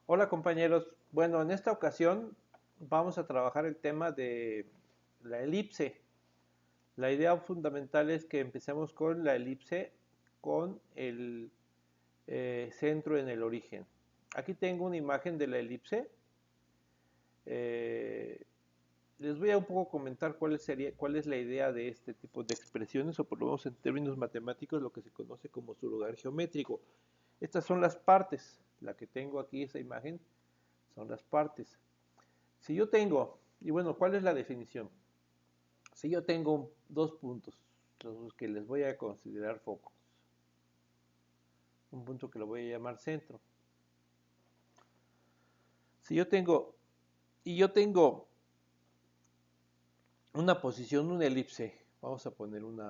Hola compañeros, bueno, en esta ocasión vamos a trabajar el tema de la elipse. La idea fundamental es que empecemos con la elipse con el centro en el origen. Aquí tengo una imagen de la elipse. Eh, Les voy a un poco comentar cuál es la idea de este tipo de expresiones, o por lo menos en términos matemáticos, lo que se conoce como su lugar geométrico. Estas son las partes. La que tengo aquí, esa imagen, son las partes. Si yo tengo, y bueno, ¿cuál es la definición? Si yo tengo dos puntos, los que les voy a considerar focos, un punto que lo voy a llamar centro. Si yo tengo, y yo tengo una posición, una elipse, vamos a poner un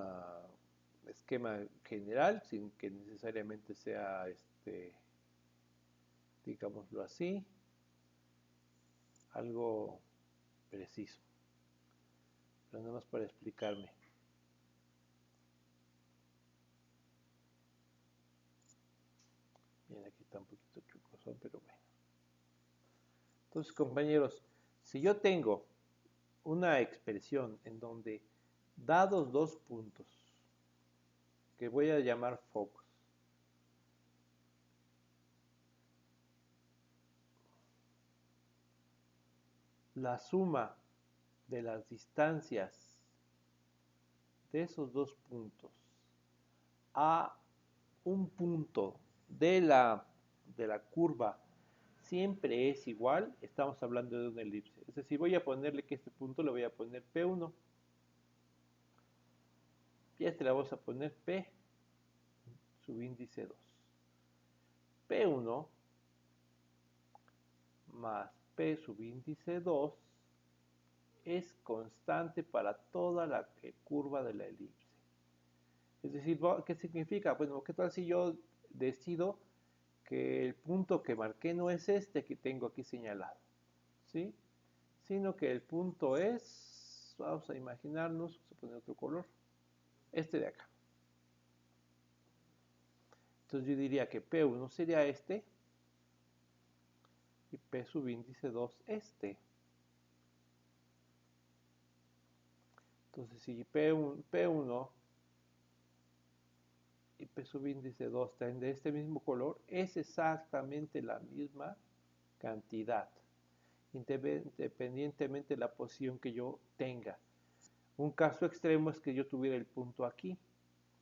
esquema general, sin que necesariamente sea, digámoslo así, algo preciso, pero nada más para explicarme. Bien, aquí está un poquito chocosón, pero bueno. Entonces, compañeros, si yo tengo una expresión en donde, dados dos puntos que voy a llamar focos, la suma de las distancias de esos dos puntos a un punto de la curva siempre es igual, estamos hablando de una elipse. Es decir, voy a ponerle que este punto le voy a poner P1 y a este le vamos a poner P subíndice 2. P1 más P subíndice 2 es constante para toda la curva de la elipse. Es decir, ¿qué significa? Bueno, ¿qué tal si yo decido que el punto que marqué no es este que tengo aquí señalado, ¿sí? Sino que el punto es, vamos a imaginarnos, vamos a poner otro color, este de acá. Entonces yo diría que P1 sería este y P subíndice 2 este. Entonces si P1 y P subíndice 2 están de este mismo color, es exactamente la misma cantidad, independientemente de la posición que yo tenga. Un caso extremo es que yo tuviera el punto aquí,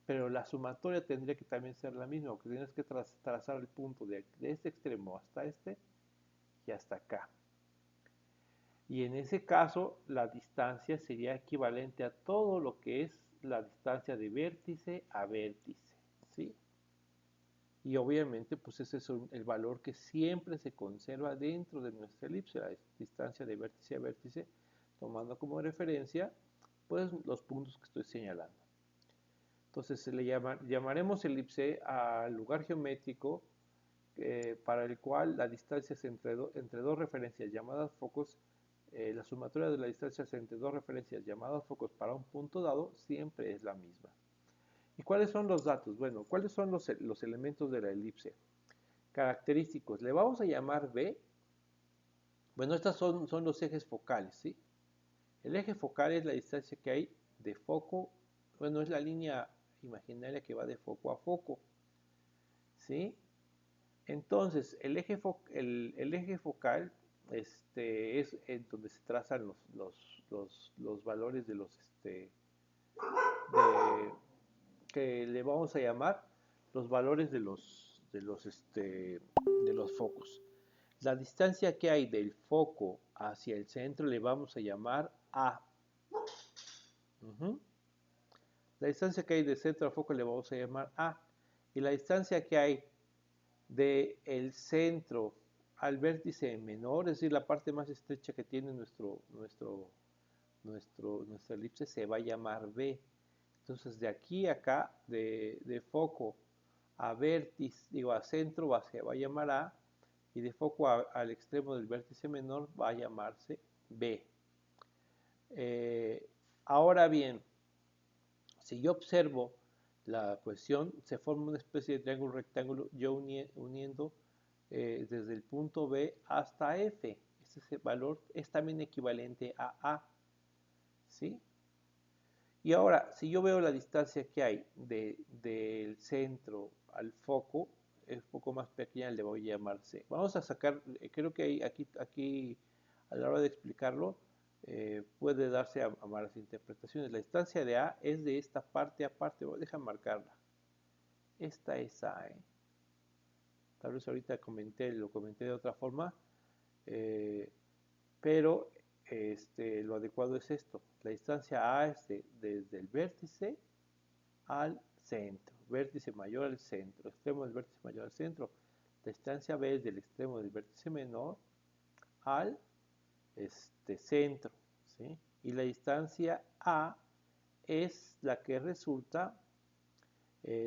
pero la sumatoria tendría que también ser la misma, porque tienes que trazar el punto de este extremo hasta este y hasta acá. Y en ese caso, la distancia sería equivalente a todo lo que es la distancia de vértice a vértice, ¿sí? Y obviamente, pues ese es el valor que siempre se conserva dentro de nuestra elipse, la distancia de vértice a vértice, tomando como referencia, pues, los puntos que estoy señalando. Entonces, llamaremos elipse al lugar geométrico para el cual la distancia es entre dos referencias llamadas focos. La sumatoria de las distancias entre dos referencias llamadas focos para un punto dado siempre es la misma. ¿Y cuáles son los datos? Bueno, ¿cuáles son los elementos de la elipse? Característicos. Le vamos a llamar B. Bueno, estos son los ejes focales, ¿sí? El eje focal es la distancia que hay de foco, bueno, es la línea imaginaria que va de foco a foco, ¿sí? Entonces, el eje focal es en donde se trazan los valores de, que le vamos a llamar los valores de los focos. La distancia que hay del foco hacia el centro le vamos a llamar A. La distancia que hay del centro al foco le vamos a llamar A. Y la distancia que hay del centro al vértice menor, es decir, la parte más estrecha que tiene nuestra elipse, se va a llamar B. Entonces, de aquí a acá, de foco a vértice, digo, a centro se va a llamar A, y de foco al extremo del vértice menor va a llamarse B. Ahora bien, si yo observo la cuestión, se forma una especie de triángulo rectángulo, yo uniendo desde el punto B hasta F. Ese valor es también equivalente a A, ¿sí? Y ahora, si yo veo la distancia que hay del centro al foco, es un poco más pequeña, le voy a llamar C. Vamos a sacar, creo que aquí a la hora de explicarlo, puede darse a malas interpretaciones. La distancia de A es de esta parte a parte, déjame marcarla. Esta es A, Tal vez ahorita lo comenté de otra forma, pero lo adecuado es esto. La distancia A es desde el vértice al centro, vértice mayor al centro, extremo del vértice mayor al centro. La distancia B es del extremo del vértice menor al centro, ¿sí? Y la distancia A es la que resulta,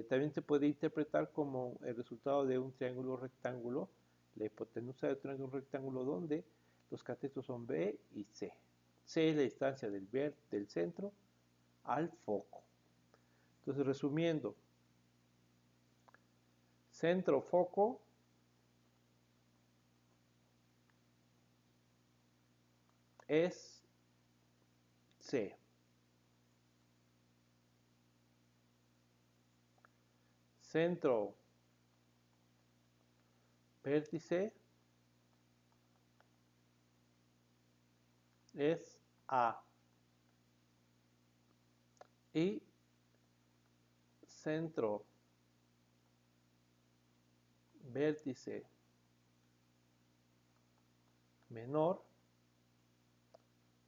también se puede interpretar como el resultado de un triángulo rectángulo, la hipotenusa de un triángulo rectángulo donde los catetos son B y C. C es la distancia del centro al foco. Entonces, resumiendo, centro-foco es C. Centro-vértice es A. Y centro-vértice menor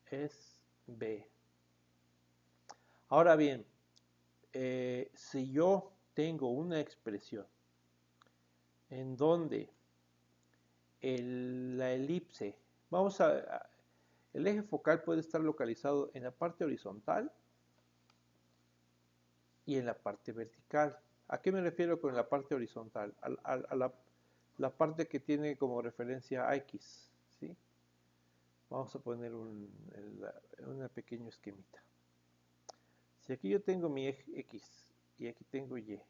es B. Ahora bien, si yo tengo una expresión en donde la elipse, el eje focal puede estar localizado en la parte horizontal y en la parte vertical. ¿A qué me refiero con la parte horizontal? A la parte que tiene como referencia a X, ¿sí? Vamos a poner una pequeño esquemita. Si aquí yo tengo mi eje X y aquí tengo Y,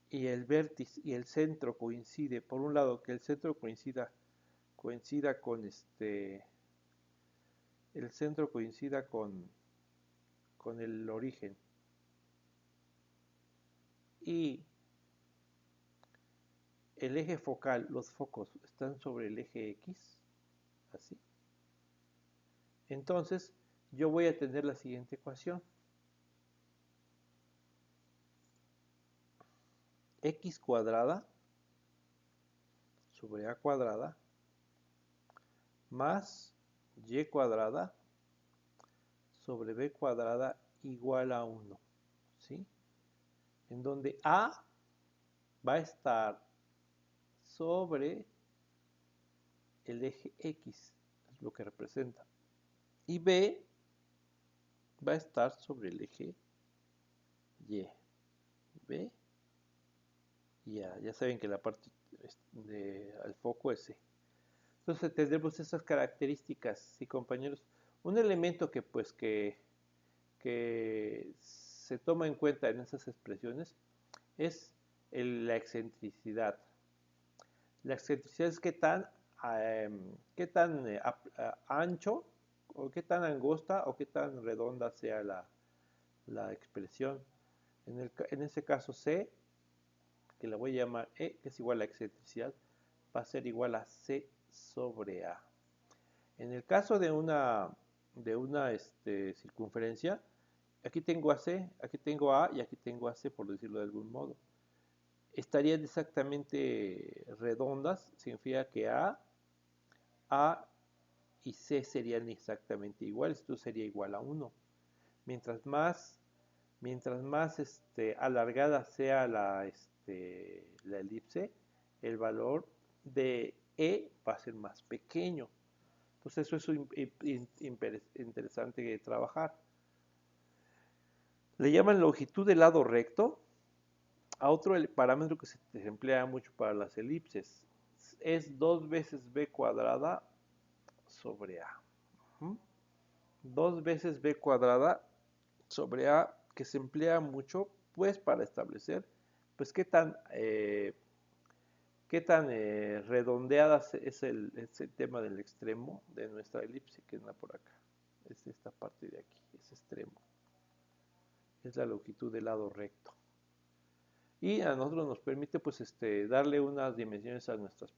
y el vértice y el centro coincide, por un lado que el centro coincida con el centro coincida con el origen y el eje focal, los focos están sobre el eje X, así. Entonces, yo voy a tener la siguiente ecuación. X cuadrada sobre A cuadrada más Y cuadrada sobre B cuadrada igual a 1, ¿sí? En donde A va a estar sobre el eje X, es lo que representa. Y B va a estar sobre el eje Y. B y A. Ya saben que la parte al foco es C. Entonces tendremos esas características, sí, compañeros. Un elemento que se toma en cuenta en esas expresiones es la excentricidad. La excentricidad es qué tan ancho o qué tan angosta o qué tan redonda sea la expresión. En ese caso C, que la voy a llamar E, que es igual a excentricidad, va a ser igual a C sobre A. En el caso de una circunferencia, aquí tengo a C, aquí tengo a y aquí tengo a C, por decirlo de algún modo. Estarían exactamente redondas, significa que A y C serían exactamente iguales, esto sería igual a 1. Mientras más alargada sea la elipse, el valor de E va a ser más pequeño. Entonces eso es interesante de trabajar. Le llaman longitud del lado recto a otro parámetro que se emplea mucho para las elipses. Es 2 veces B cuadrada sobre A. 2 veces B cuadrada sobre A, que se emplea mucho pues para establecer pues qué qué tan redondeada es el tema del extremo de nuestra elipse, que anda por acá. Es esta parte de aquí, ese extremo. Es la longitud del lado recto. Y a nosotros nos permite pues darle unas dimensiones a nuestras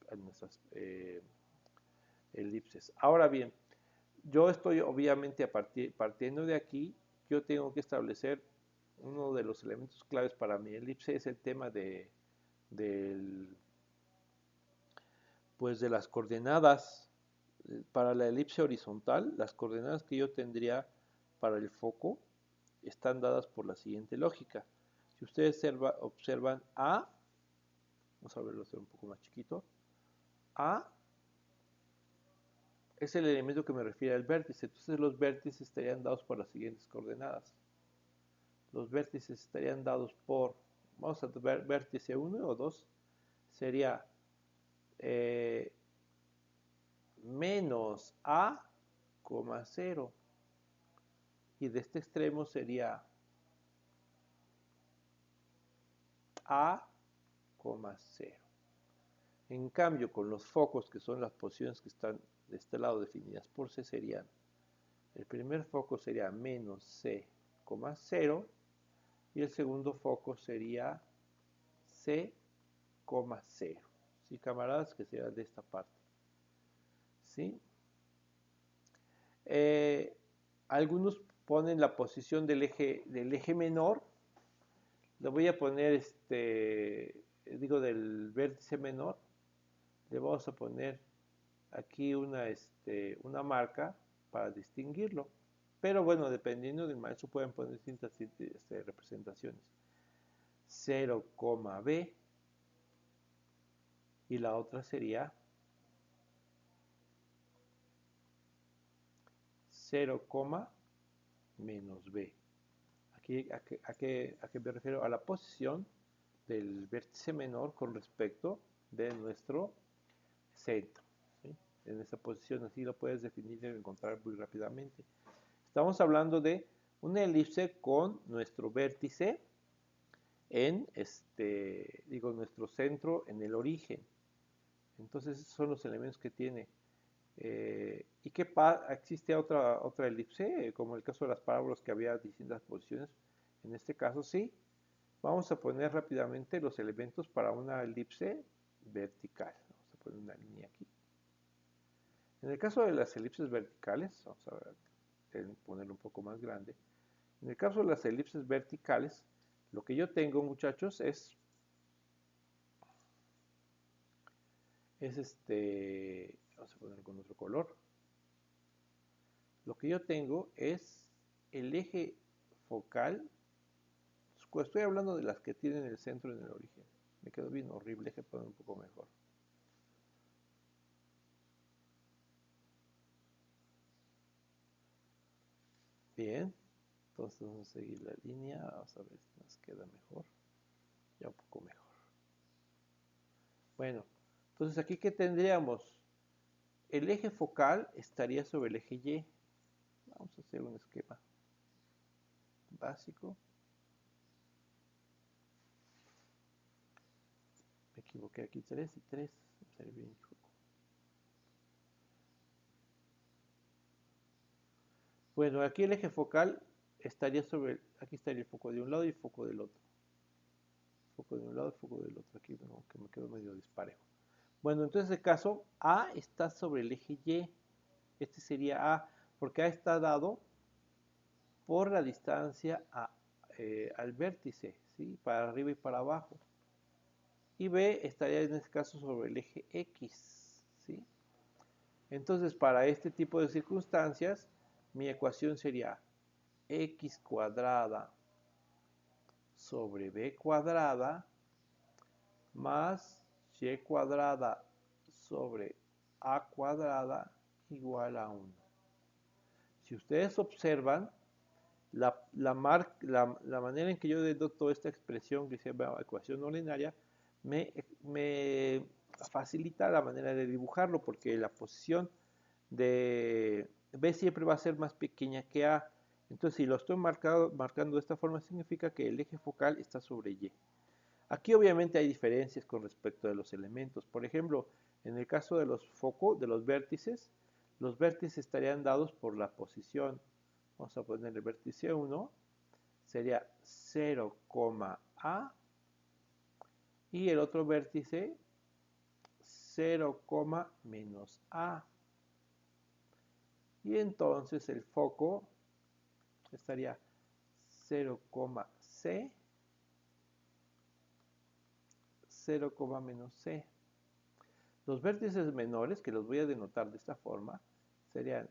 elipses. Ahora bien, yo estoy obviamente partiendo de aquí, yo tengo que establecer uno de los elementos claves para mi elipse, es el tema pues de las coordenadas para la elipse horizontal. Las coordenadas que yo tendría para el foco están dadas por la siguiente lógica. Si ustedes observan A, vamos a verlo hacer un poco más chiquito, A es el elemento que me refiere al vértice, entonces los vértices estarían dados por las siguientes coordenadas. Los vértices estarían dados por, vamos a ver, vértice 1 o 2, sería menos A, 0, y de este extremo sería A, 0. En cambio, con los focos, que son las posiciones que están de este lado definidas por C, serían, el primer foco sería menos C, 0, y el segundo foco sería C, 0. ¿Sí, camaradas? Que sería de esta parte. ¿Sí? Algunos ponen la posición del eje menor. Le voy a poner del vértice menor. Le vamos a poner aquí una marca para distinguirlo. Pero bueno, dependiendo del maestro pueden poner distintas representaciones. 0, B, y la otra sería 0, menos B. Aquí, ¿a qué me refiero? A la posición del vértice menor con respecto de nuestro centro. ¿Sí? En esa posición así lo puedes definir y encontrar muy rápidamente. Estamos hablando de una elipse con nuestro vértice en nuestro centro en el origen. Entonces esos son los elementos que tiene. ¿Y qué existe otra elipse? Como el caso de las parábolas que había distintas posiciones. En este caso sí. Vamos a poner rápidamente los elementos para una elipse vertical. Vamos a poner una línea aquí. En el caso de las elipses verticales, vamos a ponerlo un poco más grande. En el caso de las elipses verticales, lo que yo tengo, muchachos, es vamos a ponerlo con otro color. Lo que yo tengo es el eje focal. Estoy hablando de las que tienen el centro en el origen. Me quedó bien horrible, que poner un poco mejor. Bien, entonces vamos a seguir la línea, vamos a ver si nos queda mejor. Ya un poco mejor. Bueno, entonces aquí ¿qué tendríamos? El eje focal estaría sobre el eje Y. Vamos a hacer un esquema básico. Me equivoqué aquí, 3 y 3. Sale bien chulo. Bueno, aquí el eje focal estaría sobre, aquí estaría el foco de un lado y el foco del otro. Foco de un lado y foco del otro. Aquí que me quedó medio disparejo. Bueno, entonces en este caso, A está sobre el eje Y. Este sería A, porque A está dado por la distancia al vértice, ¿sí? Para arriba y para abajo. Y B estaría en este caso sobre el eje X, ¿sí? Entonces, para este tipo de circunstancias, mi ecuación sería x cuadrada sobre b cuadrada más y cuadrada sobre a cuadrada igual a 1. Si ustedes observan, la manera en que yo denoto esta expresión que se llama ecuación no linearia me facilita la manera de dibujarlo, porque la posición de B siempre va a ser más pequeña que A. Entonces, si lo estoy marcando de esta forma, significa que el eje focal está sobre Y. Aquí obviamente hay diferencias con respecto de los elementos. Por ejemplo, en el caso de los focos, de los vértices estarían dados por la posición. Vamos a poner el vértice 1, sería 0, A, y el otro vértice 0, menos A. Y entonces el foco estaría 0, C, 0, menos C. Los vértices menores, que los voy a denotar de esta forma, serían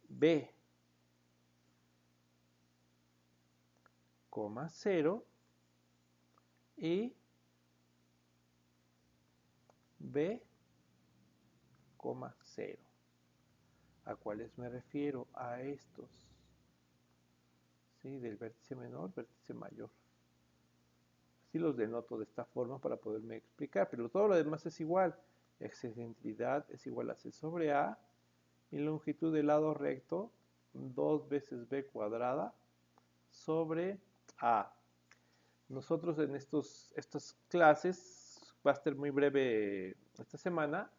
B, 0 y B, 0. ¿A cuáles me refiero? A estos. ¿Sí? Del vértice menor, vértice mayor. Así los denoto de esta forma para poderme explicar, pero todo lo demás es igual. Excentricidad es igual a C sobre A y longitud del lado recto 2 veces B cuadrada sobre A. Nosotros en estas clases, va a ser muy breve esta semana,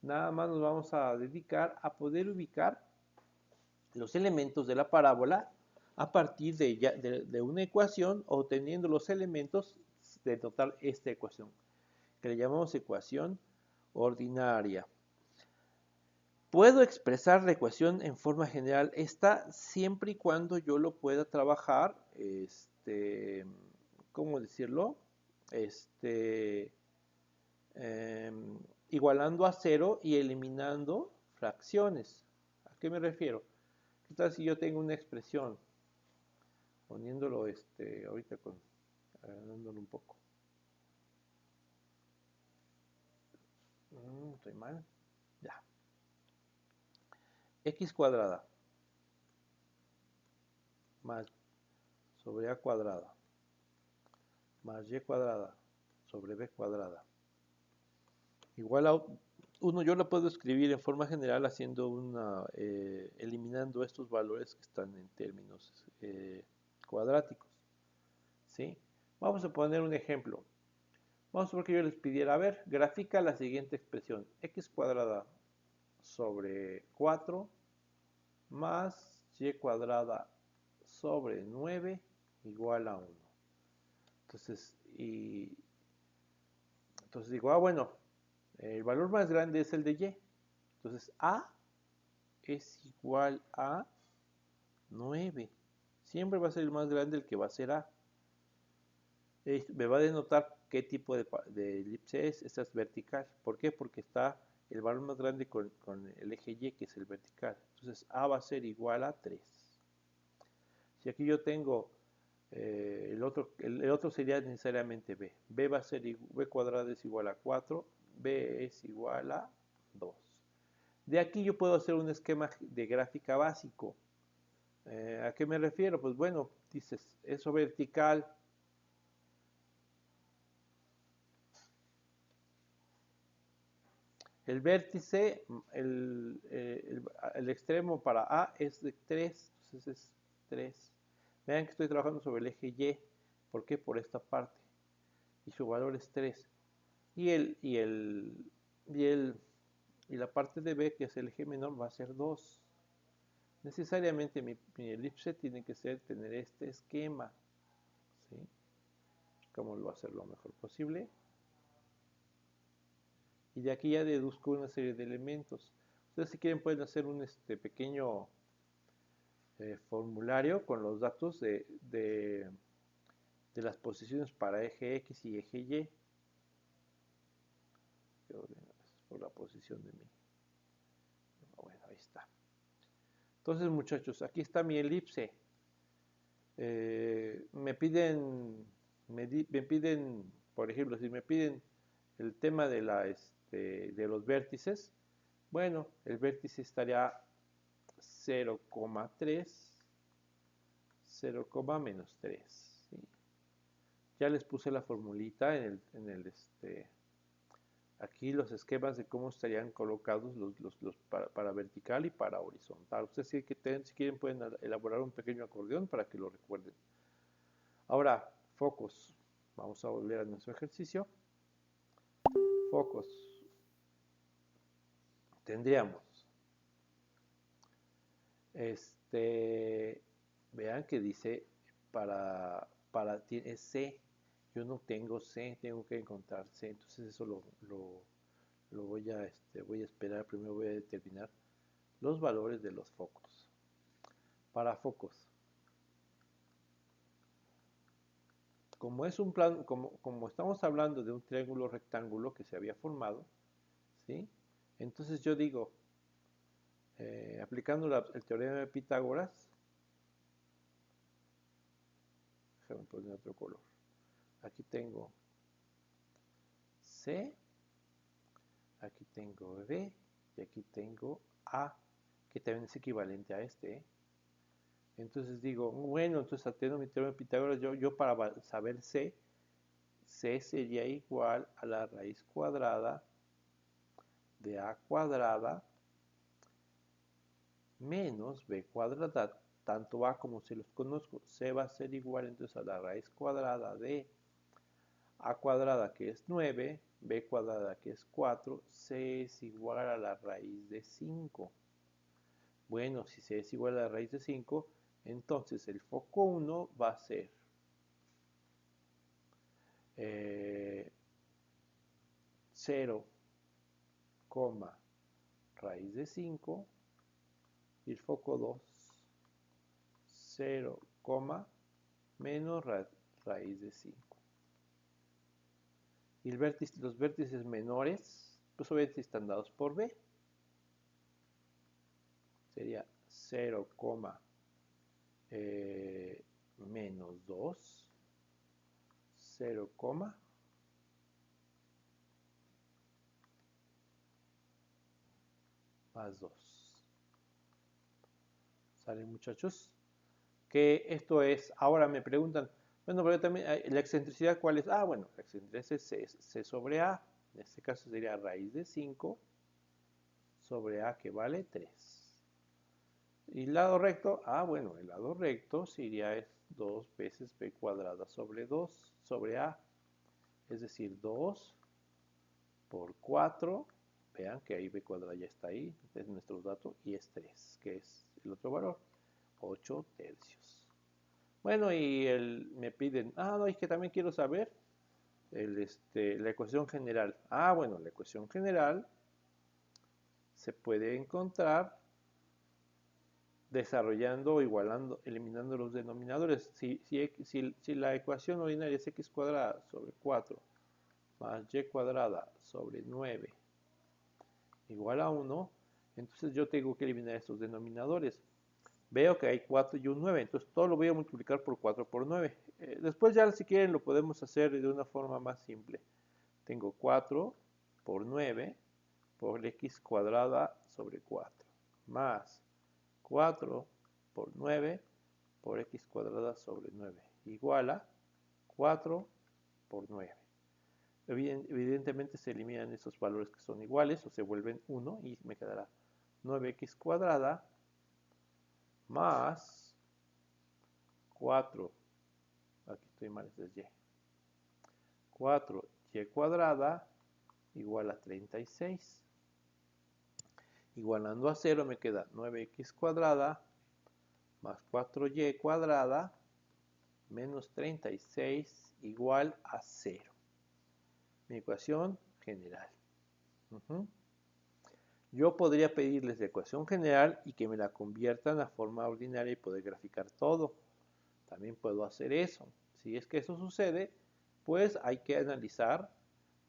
nada más nos vamos a dedicar a poder ubicar los elementos de la parábola a partir de una ecuación o teniendo los elementos de denotar esta ecuación, que le llamamos ecuación ordinaria. Puedo expresar la ecuación en forma general, esta siempre y cuando yo lo pueda trabajar, ¿cómo decirlo? Igualando a cero y eliminando fracciones. ¿A qué me refiero? ¿Qué tal si yo tengo una expresión? Poniéndolo ahorita agrandándolo un poco. Estoy mal. Ya. X cuadrada más sobre A cuadrada más Y cuadrada sobre B cuadrada igual a 1. Yo lo puedo escribir en forma general haciendo eliminando estos valores que están en términos cuadráticos. ¿Sí? Vamos a poner un ejemplo. Vamos a suponer que yo les pidiera, a ver, grafica la siguiente expresión. X cuadrada sobre 4 más Y cuadrada sobre 9 igual a 1. Entonces digo, bueno, el valor más grande es el de Y. Entonces A es igual a 9. Siempre va a ser el más grande el que va a ser A. Me va a denotar qué tipo de elipse es. Esta es vertical. ¿Por qué? Porque está el valor más grande con el eje Y, que es el vertical. Entonces A va a ser igual a 3. Si aquí yo tengo el otro sería necesariamente B. B va a ser B cuadrado es igual a 4. B es igual a 2. De aquí yo puedo hacer un esquema de gráfica básico. ¿A qué me refiero? Pues bueno, dices, eso vertical. El vértice, el extremo para A es de 3, entonces es 3. Vean que estoy trabajando sobre el eje Y. ¿Por qué? Por esta parte. Y su valor es 3. Y la parte de B, que es el eje menor, va a ser 2. Necesariamente mi elipse tiene que tener este esquema. ¿Sí? ¿Cómo lo va a hacer lo mejor posible? Y de aquí ya deduzco una serie de elementos. Ustedes si quieren pueden hacer un pequeño formulario con los datos de las posiciones para eje X y eje Y. Por la posición de mi. Bueno, ahí está. Entonces, muchachos, aquí está mi elipse. Me piden, por ejemplo, si me piden el tema de los vértices, bueno, el vértice estaría 0,3, 0, menos 3. ¿Sí? Ya les puse la formulita aquí los esquemas de cómo estarían colocados para vertical y para horizontal. Ustedes si quieren pueden elaborar un pequeño acordeón para que lo recuerden. Ahora, focos. Vamos a volver a nuestro ejercicio. Focos. Tendríamos, vean que dice es C. Yo no tengo C, tengo que encontrar C. Entonces eso lo voy a esperar. Primero voy a determinar los valores de los focos. Para focos. Como es un plan, como estamos hablando de un triángulo rectángulo que se había formado, ¿sí? Entonces yo digo, aplicando el teorema de Pitágoras, déjame poner otro color. Aquí tengo C, aquí tengo B y aquí tengo A, que también es equivalente a este. Entonces digo, bueno, entonces atiendo mi teorema de Pitágoras, yo para saber C sería igual a la raíz cuadrada de A cuadrada menos B cuadrada. Tanto A como C los conozco, C va a ser igual entonces a la raíz cuadrada de A cuadrada, que es 9, B cuadrada, que es 4, C es igual a la raíz de 5. Bueno, si C es igual a la raíz de 5, entonces el foco 1 va a ser 0, raíz de 5, y el foco 2, 0, menos raíz de 5. Y los vértices menores, pues obviamente están dados por B. Sería 0, menos 2, 0, más 2. ¿Sale, muchachos? Que esto es, ahora me preguntan, bueno, pero también, ¿la excentricidad cuál es? Ah, bueno, la excentricidad es C sobre A. En este caso sería raíz de 5 sobre A, que vale 3. Y el lado recto, bueno, el lado recto sería 2 veces B cuadrada sobre 2 sobre A. Es decir, 2 por 4. Vean que ahí B cuadrada ya está ahí, es nuestro dato, y es 3, que es el otro valor, 8 tercios. Bueno, y me piden, no, es que también quiero saber la ecuación general. Bueno, la ecuación general se puede encontrar desarrollando o igualando, eliminando los denominadores. Si la ecuación ordinaria es x cuadrada sobre 4 más y cuadrada sobre 9 igual a 1, entonces yo tengo que eliminar estos denominadores. Veo que hay 4 y un 9, entonces todo lo voy a multiplicar por 4 por 9. Después ya si quieren lo podemos hacer de una forma más simple. Tengo 4 por 9 por x cuadrada sobre 4 más 4 por 9 por x cuadrada sobre 9 igual a 4 por 9. Evidentemente se eliminan esos valores que son iguales o se vuelven 1 y me quedará 9x cuadrada más 4, aquí estoy mal, es y, 4y cuadrada igual a 36. Igualando a 0 me queda 9x cuadrada más 4y cuadrada menos 36 igual a 0. Mi ecuación general. Yo podría pedirles la ecuación general y que me la conviertan a forma ordinaria y poder graficar todo. También puedo hacer eso. Si es que eso sucede, pues hay que analizar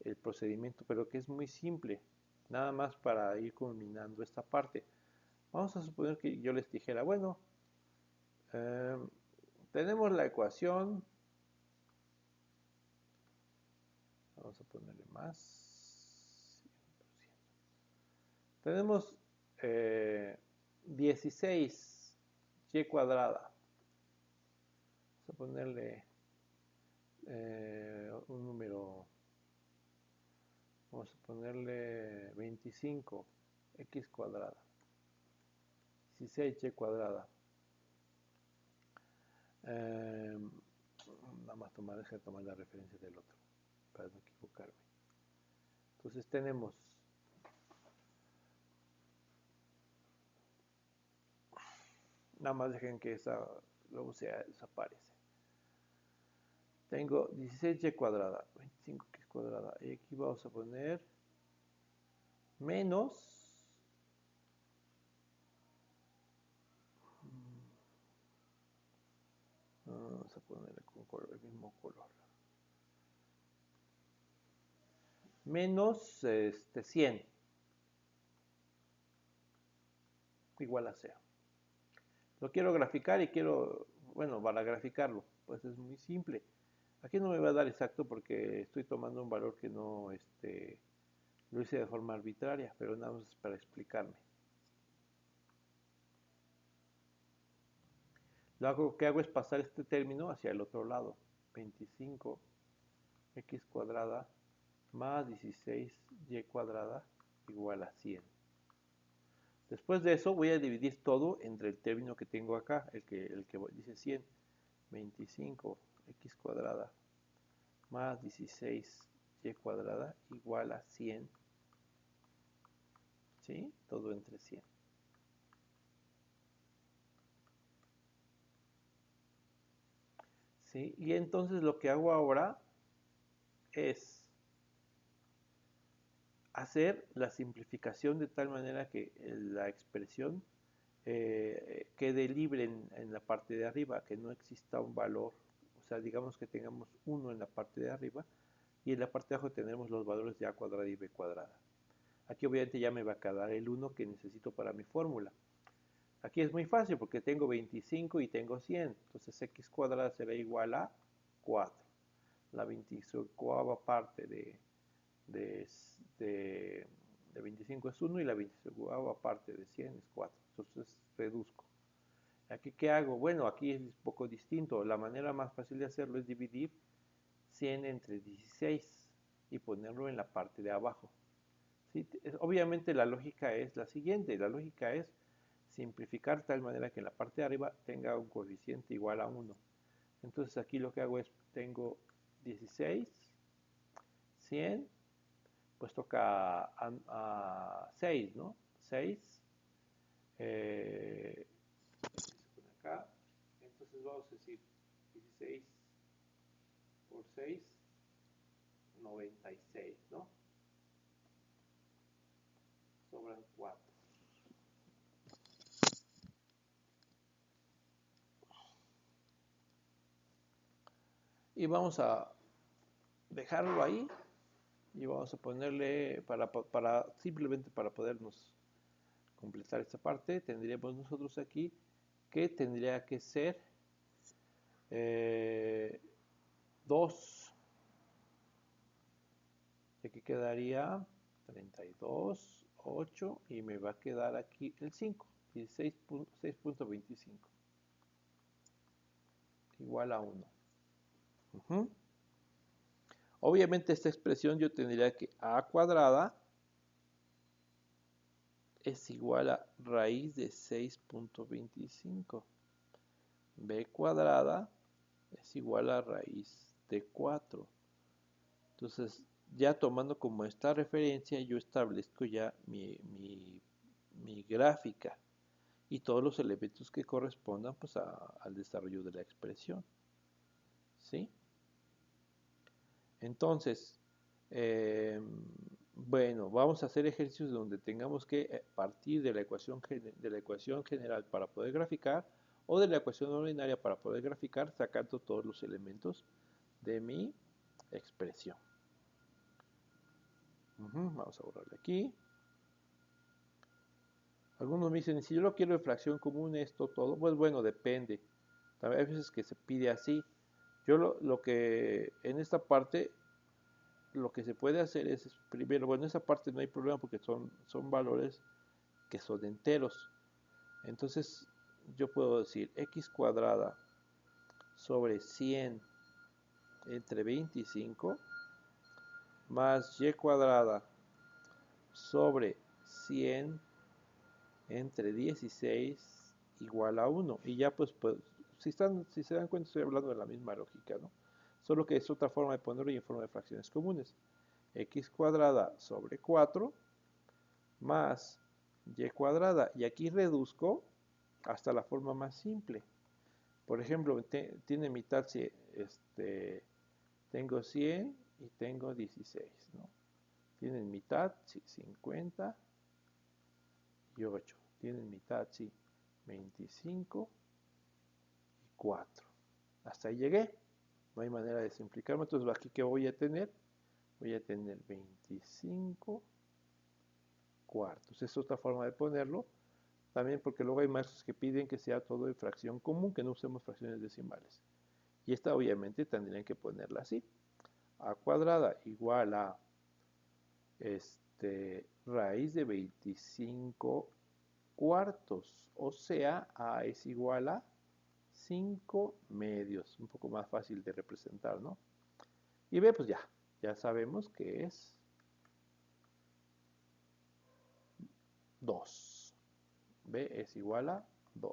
el procedimiento, pero que es muy simple. Nada más para ir culminando esta parte. Vamos a suponer que yo les dijera, bueno, tenemos la ecuación, vamos a ponerle más, 100%. Tenemos 16y cuadrada. Vamos a ponerle un número, vamos a ponerle 25x cuadrada, 16y cuadrada. nada más dejar tomar la referencia del otro, para no equivocarme. Entonces tenemos nada más dejen que esa luego se desaparece. Tengo 16y cuadrada, 25x cuadrada, y aquí vamos a poner menos vamos a ponerle con color, el mismo color, menos 100 igual a 0. Lo quiero graficar y quiero, bueno, para graficarlo, pues es muy simple. Aquí no me va a dar exacto porque estoy tomando un valor que no, lo hice de forma arbitraria, pero nada más para explicarme. Lo que hago es pasar este término hacia el otro lado. 25x cuadrada más 16y cuadrada igual a 100. Después de eso voy a dividir todo entre el término que tengo acá, el que dice 100. 25x cuadrada más 16y cuadrada igual a 100. ¿Sí? Todo entre 100. ¿Sí? Y entonces lo que hago ahora es hacer la simplificación de tal manera que la expresión quede libre en la parte de arriba, que no exista un valor, o sea, digamos que tengamos 1 en la parte de arriba y en la parte de abajo tenemos los valores de a cuadrada y b cuadrada. Aquí obviamente ya me va a quedar el 1 que necesito para mi fórmula. Aquí es muy fácil porque tengo 25 y tengo 100, entonces x cuadrada será igual a 4. La 25ª parte de 25 es 1 y la 25ª parte de 100 es 4. Entonces reduzco. ¿Aquí qué hago? Bueno, aquí es un poco distinto. La manera más fácil de hacerlo es dividir 100 entre 16 y ponerlo en la parte de abajo. ¿Sí? Obviamente la lógica es la siguiente. La lógica es simplificar de tal manera que en la parte de arriba tenga un coeficiente igual a 1. Entonces aquí lo que hago es, tengo 16, 100, pues toca a 6, ¿no? 6, acá, entonces vamos a decir 16 por 6, 96, ¿no? Sobran 4. Y vamos a dejarlo ahí y vamos a ponerle, simplemente para podernos completar esta parte, tendríamos nosotros aquí que tendría que ser 2. Aquí quedaría 32, 8 y me va a quedar aquí el 5, 16.6.25 igual a 1. Obviamente esta expresión yo tendría que a cuadrada es igual a raíz de 6.25. B cuadrada es igual a raíz de 4. Entonces, ya tomando como esta referencia, yo establezco ya mi gráfica y todos los elementos que correspondan pues, al desarrollo de la expresión. ¿Sí? Entonces, bueno, vamos a hacer ejercicios donde tengamos que partir de la ecuación general para poder graficar o de la ecuación ordinaria para poder graficar sacando todos los elementos de mi expresión. Vamos a borrarle aquí. Algunos me dicen, si yo lo quiero en fracción común, esto todo, pues bueno, depende. También hay veces que se pide así. Yo lo que en esta parte, lo que se puede hacer es, primero, bueno, en esa parte no hay problema porque son valores que son enteros. Entonces, yo puedo decir x cuadrada sobre 100 entre 25 más y cuadrada sobre 100 entre 16 igual a 1. Y ya pues, si se dan cuenta estoy hablando de la misma lógica, ¿no? solo que es otra forma de ponerlo y en forma de fracciones comunes. X cuadrada sobre 4 más y cuadrada. Y aquí reduzco hasta la forma más simple. Por ejemplo, tiene mitad, tengo 100 y tengo 16, ¿no? Tienen mitad, sí, 50 y 8. Tienen mitad, sí, 25 y 4. Hasta ahí llegué. No hay manera de simplificarme. Entonces, aquí, ¿qué voy a tener? Voy a tener 25 cuartos. Es otra forma de ponerlo. También porque luego hay maestros que piden que sea todo en fracción común, que no usemos fracciones decimales. Y esta obviamente tendrían que ponerla así. A cuadrada igual a raíz de 25 cuartos. O sea, A es igual a 5 medios. Un poco más fácil de representar, ¿no? Y B, pues ya sabemos que es 2. B es igual a 2.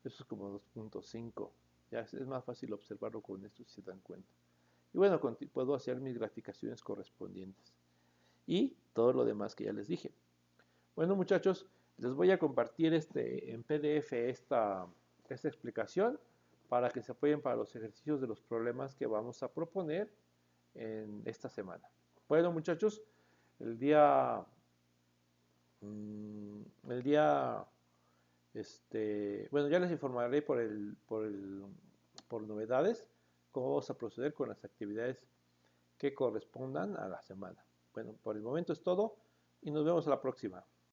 Eso es como 2.5. Ya es más fácil observarlo con esto si se dan cuenta. Y bueno, puedo hacer mis graficaciones correspondientes. Y todo lo demás que ya les dije. Bueno, muchachos, les voy a compartir en PDF esta explicación para que se apoyen para los ejercicios de los problemas que vamos a proponer en esta semana. Bueno, muchachos, el día bueno, ya les informaré por novedades cómo vamos a proceder con las actividades que correspondan a la semana. Bueno, por el momento es todo y nos vemos a la próxima.